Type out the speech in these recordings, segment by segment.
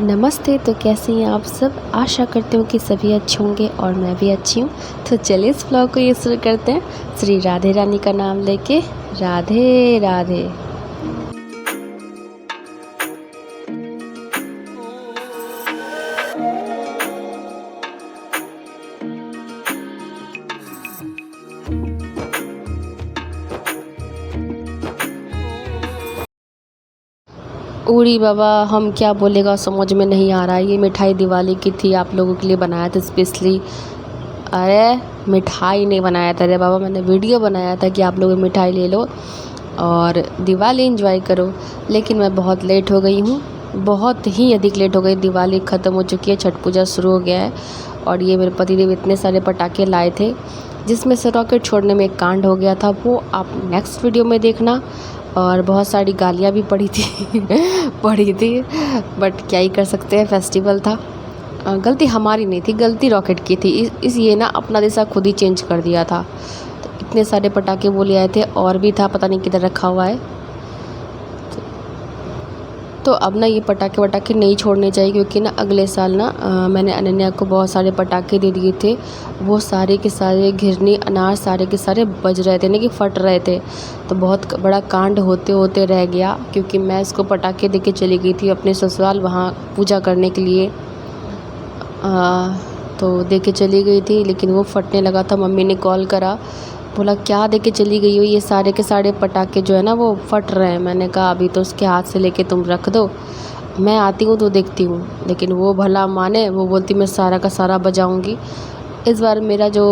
नमस्ते। तो कैसे हैं आप सब? आशा करती हूँ कि सभी अच्छे होंगे और मैं भी अच्छी हूँ। तो चलिए इस व्लॉग को ये शुरू करते हैं श्री राधे रानी का नाम लेके। राधे राधे। उड़ी बाबा, हम क्या बोलेगा समझ में नहीं आ रहा है। ये मिठाई दिवाली की थी, आप लोगों के लिए बनाया था स्पेशली। अरे मिठाई नहीं बनाया था रे बाबा, मैंने वीडियो बनाया था कि आप लोग मिठाई ले लो और दिवाली एंजॉय करो। लेकिन मैं बहुत लेट हो गई हूँ, बहुत ही अधिक लेट हो गई। दिवाली ख़त्म हो चुकी है, छठ पूजा शुरू हो गया है और ये मेरे पतिदेव इतने सारे पटाखे लाए थे जिसमें से रॉकेट छोड़ने में एक कांड हो गया था, वो आप नेक्स्ट वीडियो में देखना। और बहुत सारी गालियाँ भी पड़ी थी पड़ी थी, बट क्या ही कर सकते हैं, फेस्टिवल था। गलती हमारी नहीं थी, गलती रॉकेट की थी। इस ये ना अपना दिशा खुद ही चेंज कर दिया था। तो इतने सारे पटाखे वो ले आए थे और भी था, पता नहीं किधर रखा हुआ है। तो अब ना ये पटाखे वटाखे नहीं छोड़ने चाहिए, क्योंकि ना अगले साल ना मैंने अनन्या को बहुत सारे पटाखे दे दिए थे। वो सारे के सारे घिरनी अनार सारे के सारे बज रहे थे ना, कि फट रहे थे। तो बहुत बड़ा कांड होते होते रह गया, क्योंकि मैं इसको पटाखे दे के चली गई थी अपने ससुराल, वहाँ पूजा करने के लिए। तो दे के चली गई थी, लेकिन वो फटने लगा था। मम्मी ने कॉल करा, बोला क्या दे के चली गई हो, ये सारे के सारे पटाखे जो है ना वो फट रहे हैं। मैंने कहा अभी तो उसके हाथ से लेके तुम रख दो, मैं आती हूँ तो देखती हूँ। लेकिन वो भला माने, वो बोलती मैं सारा का सारा बजाऊँगी। इस बार मेरा जो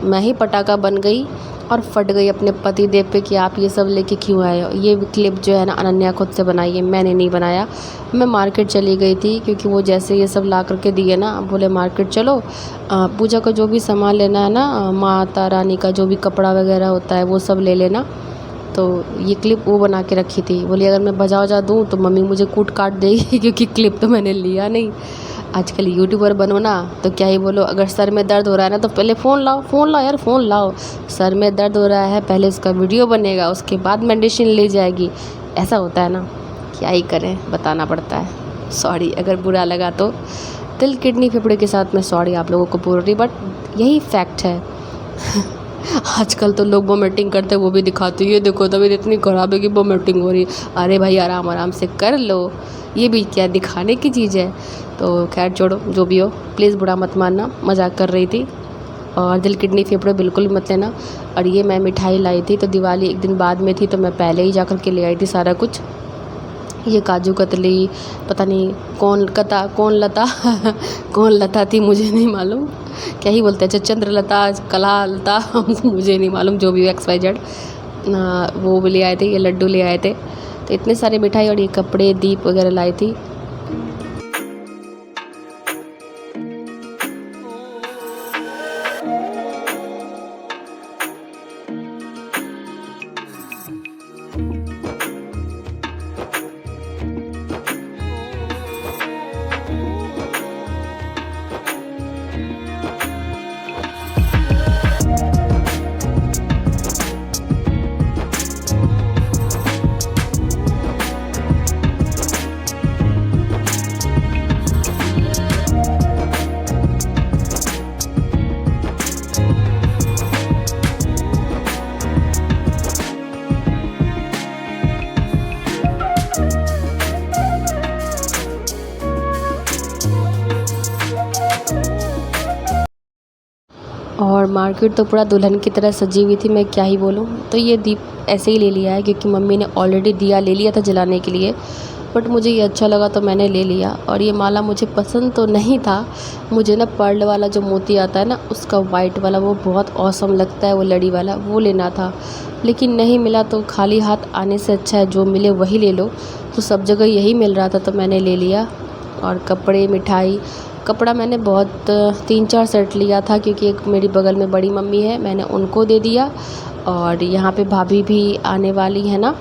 मैं ही पटाखा बन गई और फट गई अपने पति देव पे कि आप ये सब लेके क्यों आए हो। ये क्लिप जो है ना अनन्या खुद से बनाई है, मैंने नहीं बनाया। मैं मार्केट चली गई थी, क्योंकि वो जैसे ये सब ला करके दिए ना, बोले मार्केट चलो, पूजा का जो भी सामान लेना है ना, माता रानी का जो भी कपड़ा वगैरह होता है वो सब ले लेना। तो ये क्लिप वो बना के रखी थी, बोली अगर मैं बजा वजा दूँ तो मम्मी मुझे कूट काट देगी क्योंकि क्लिप तो मैंने लिया नहीं। आजकल यूट्यूबर बनो ना तो क्या ही बोलो, अगर सर में दर्द हो रहा है ना तो पहले फ़ोन लाओ यार, फ़ोन लाओ। सर में दर्द हो रहा है, पहले उसका वीडियो बनेगा, उसके बाद मेडिसिन ले जाएगी। ऐसा होता है ना, क्या ही करें, बताना पड़ता है। सॉरी अगर बुरा लगा तो, दिल किडनी फेफड़े के साथ मैं सॉरी आप लोगों को बोल रही, बट यही फैक्ट है आजकल तो लोग वोमिटिंग करते वो भी दिखाते, ये देखो तबीयत इतनी ख़राब है कि वोमिटिंग हो रही है। अरे भाई आराम आराम से कर लो, ये भी क्या दिखाने की चीज़ है। तो खैर छोड़ो, जो भी हो, प्लीज़ बुरा मत मानना, मजाक कर रही थी। और दिल किडनी फेफड़े बिल्कुल भी मत लेना। और ये मैं मिठाई लाई थी, तो दिवाली एक दिन बाद में थी, तो मैं पहले ही जा कर के ले आई थी सारा कुछ। ये काजू कतली, पता नहीं कौन लता कौन लता थी मुझे नहीं मालूम, क्या ही बोलते हैं, अच्छा चंद्रलता कला लता मुझे नहीं मालूम, जो भी XYZ, वो भी ले आए थे। ये लड्डू ले आए थे। तो इतने सारे मिठाई और ये कपड़े दीप वगैरह लाई थी। और मार्केट तो पूरा दुल्हन की तरह सजी हुई थी, मैं क्या ही बोलूँ। तो ये दीप ऐसे ही ले लिया है, क्योंकि मम्मी ने ऑलरेडी दिया ले लिया था जलाने के लिए, बट मुझे ये अच्छा लगा तो मैंने ले लिया। और ये माला मुझे पसंद तो नहीं था, मुझे ना पर्ल वाला जो मोती आता है ना उसका वाइट वाला, वो बहुत ऑसम लगता है, वो लड़ी वाला वो लेना था, लेकिन नहीं मिला। तो खाली हाथ आने से अच्छा है जो मिले वही ले लो, तो सब जगह यही मिल रहा था तो मैंने ले लिया। और कपड़े मिठाई, कपड़ा मैंने बहुत 3-4 सेट लिया था, क्योंकि एक मेरी बगल में बड़ी मम्मी है, मैंने उनको दे दिया। और यहाँ पे भाभी भी आने वाली है ना,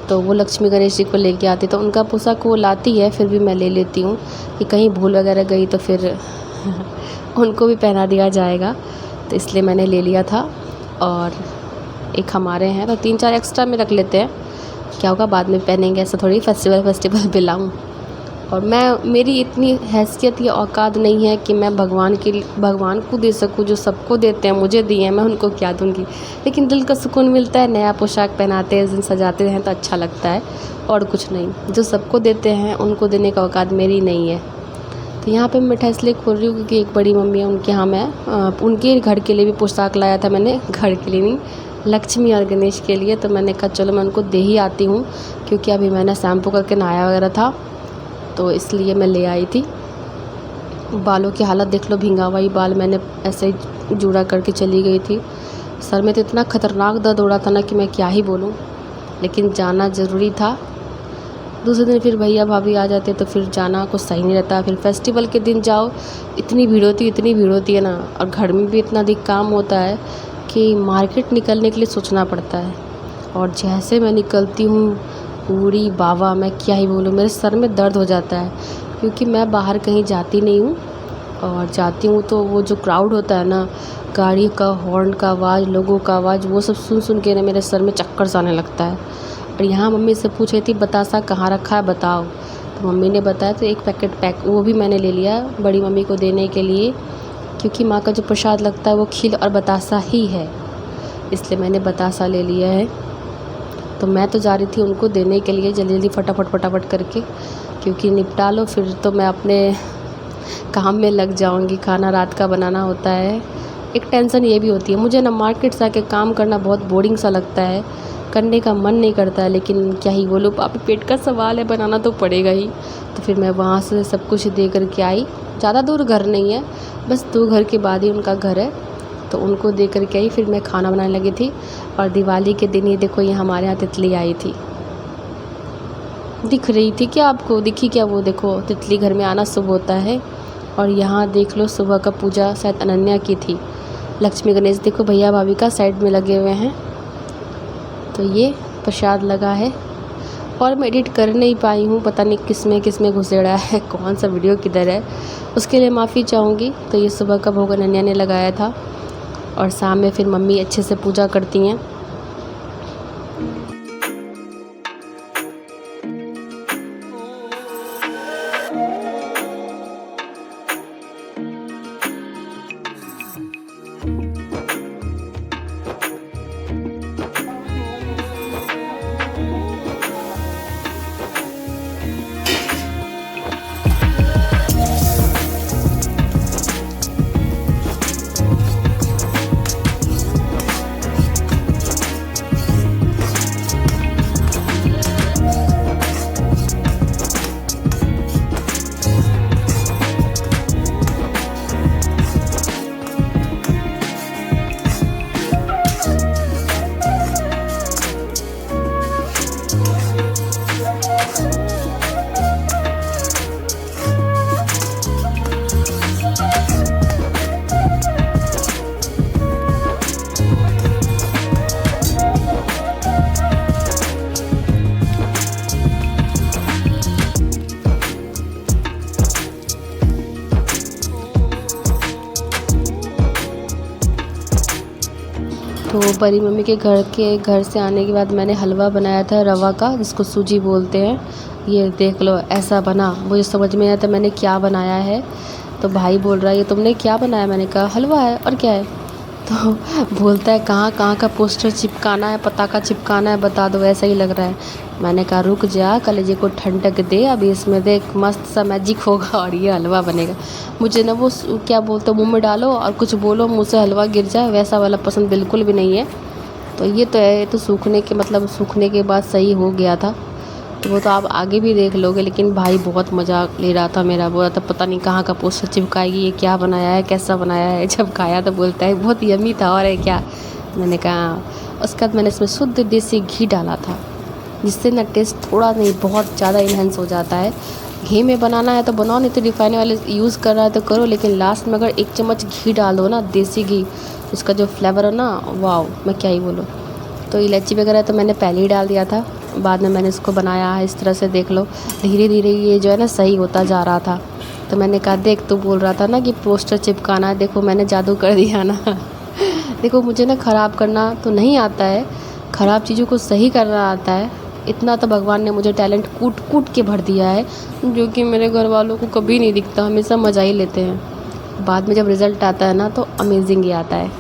तो वो लक्ष्मी गणेश जी को लेके आती, तो उनका पोशाक वो लाती है, फिर भी मैं ले लेती हूँ कि कहीं भूल वगैरह गई तो फिर उनको भी पहना दिया जाएगा, तो इसलिए मैंने ले लिया था। और एक हमारे हैं तो 3-4 एक्स्ट्रा में रख लेते हैं, क्या होगा बाद में पहनेंगे, ऐसा थोड़ी फेस्टिवल पे लाऊँ। और मेरी इतनी हैसियत या औकात नहीं है कि मैं भगवान को दे सकूँ। जो सबको देते हैं मुझे दिए हैं, मैं उनको क्या दूँगी। लेकिन दिल का सुकून मिलता है, नया पोशाक पहनाते हैं, उस दिन सजाते हैं तो अच्छा लगता है, और कुछ नहीं। जो सबको देते हैं उनको देने का औकात मेरी नहीं है। तो यहाँ पे मैं मिठाई इसलिए खोल रही हूँ क्योंकि एक बड़ी मम्मी है, उनके यहाँ मैं उनके घर के लिए भी पोशाक लाया था मैंने, घर के लिए नहीं, लक्ष्मी और गणेश के लिए। तो मैंने कहा चलो मैं उनको दे ही आती हूँ, क्योंकि अभी मैंने शैम्पू करके नहाया वगैरह था, तो इसलिए मैं ले आई थी। बालों की हालत देख लो, भिंगा हुआ ही बाल, मैंने ऐसे ही जूड़ा करके चली गई थी। सर में तो इतना ख़तरनाक दर्द हो रहा था ना कि मैं क्या ही बोलूँ, लेकिन जाना ज़रूरी था। दूसरे दिन फिर भैया भाभी आ जाते तो फिर जाना कुछ सही नहीं रहता। फिर फेस्टिवल के दिन जाओ, इतनी भीड़ होती है ना, और घर में भी इतना अधिक काम होता है कि मार्केट निकलने के लिए सोचना पड़ता है। और जैसे मैं निकलती हूँ पूरी बाबा, मैं क्या ही बोलूँ, मेरे सर में दर्द हो जाता है, क्योंकि मैं बाहर कहीं जाती नहीं हूँ, और जाती हूँ तो वो जो क्राउड होता है ना, गाड़ी का हॉर्न का आवाज़, लोगों का आवाज़, वो सब सुन के ना मेरे सर में चक्कर सा आने लगता है। और यहाँ मम्मी से पूछ रही थी बतासा कहाँ रखा है बताओ, तो मम्मी ने बताया, तो एक पैकेट वो भी मैंने ले लिया बड़ी मम्मी को देने के लिए, क्योंकि माँ का जो प्रसाद लगता है वो खीर और बतासा ही है, इसलिए मैंने बतासा ले लिया है। तो मैं तो जा रही थी उनको देने के लिए जल्दी फटाफट करके, क्योंकि निपटा लो फिर तो मैं अपने काम में लग जाऊंगी। खाना रात का बनाना होता है। एक टेंशन ये भी होती है, मुझे ना मार्केट से आके काम करना बहुत बोरिंग सा लगता है, करने का मन नहीं करता है, लेकिन क्या ही बोलूँ, पापी पेट का सवाल है, बनाना तो पड़ेगा ही। तो फिर मैं वहाँ से सब कुछ दे कर के आई। ज़्यादा दूर घर नहीं है, बस 2 घर के बाद ही उनका घर है, तो उनको दे कर के आई। फिर मैं खाना बनाने लगी थी, और दिवाली के दिन ही देखो ये हमारे यहाँ तितली आई थी। दिख रही थी क्या आपको, दिखी क्या? वो देखो तितली घर में आना शुभ होता है। और यहाँ देख लो सुबह का पूजा शायद अनन्या की थी। लक्ष्मी गणेश देखो भैया भाभी का साइड में लगे हुए हैं। तो ये प्रसाद लगा है, और मैं एडिट कर नहीं पाई हूँ, पता नहीं किस में घुसेड़ा है, कौन सा वीडियो किधर है, उसके लिए माफ़ी चाहूँगी। तो ये सुबह का भोग अनन्या ने लगाया था, और शाम में फिर मम्मी अच्छे से पूजा करती हैं। तो बड़ी मम्मी के घर से आने के बाद मैंने हलवा बनाया था रवा का, जिसको सूजी बोलते हैं। ये देख लो ऐसा बना, मुझे समझ में आया था मैंने क्या बनाया है। तो भाई बोल रहा है ये तुमने क्या बनाया? मैंने कहा हलवा है, और क्या है? तो बोलता है कहाँ का पोस्टर चिपकाना है, पताका चिपकाना है, बता दो, ऐसा ही लग रहा है। मैंने कहा रुक जा, कलेजे को ठंडक दे, अभी इसमें देख मस्त सा मैजिक होगा और ये हलवा बनेगा। मुझे ना वो क्या बोलते मुंह में डालो और कुछ बोलो मुंह से हलवा गिर जाए, वैसा वाला पसंद बिल्कुल भी नहीं है। तो ये तो है, तो सूखने के बाद सही हो गया था। तो वो तो आप आगे भी देख लोगे। लेकिन भाई बहुत मज़ाक ले रहा था मेरा, बोला था पता नहीं कहाँ का पोस्टर चिपकाएगी, ये क्या बनाया है, कैसा बनाया है। जब खाया तो बोलता है बहुत यम्मी था, और है क्या? मैंने कहा। उसके बाद मैंने इसमें शुद्ध देसी घी डाला था, जिससे ना टेस्ट थोड़ा नहीं बहुत ज़्यादा इन्हेंस हो जाता है। घी में बनाना है तो बनाओ, नहीं तो रिफाइंड वाले यूज़ कर रहा है तो करो, लेकिन लास्ट में अगर 1 चम्मच घी डाल दो ना, देसी घी, उसका जो फ्लेवर है ना, वाओ, मैं क्या ही बोलूँ। तो इलायची वगैरह तो मैंने पहले ही डाल दिया था, बाद में मैंने इसको बनाया है इस तरह से। देख लो धीरे धीरे ये जो है ना सही होता जा रहा था। तो मैंने कहा देख, तू बोल रहा था ना कि पोस्टर चिपकाना है, देखो मैंने जादू कर दिया ना। देखो मुझे ना ख़राब करना तो नहीं आता है, ख़राब चीज़ों को सही करना आता है। इतना तो भगवान ने मुझे टैलेंट कूट कूट के भर दिया है, जो कि मेरे घर वालों को कभी नहीं दिखता, हमेशा मज़ा ही लेते हैं। बाद में जब रिज़ल्ट आता है ना तो अमेजिंग ही आता है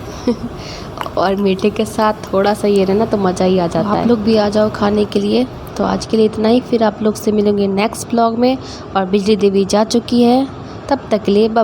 और मीठे के साथ थोड़ा सा ये रहना तो मज़ा ही आ जाता है। आप लोग भी आ जाओ खाने के लिए। तो आज के लिए इतना ही, फिर आप लोग से मिलेंगे नेक्स्ट ब्लॉग में। और बिजली देवी जा चुकी है, तब तक के लिए बाय।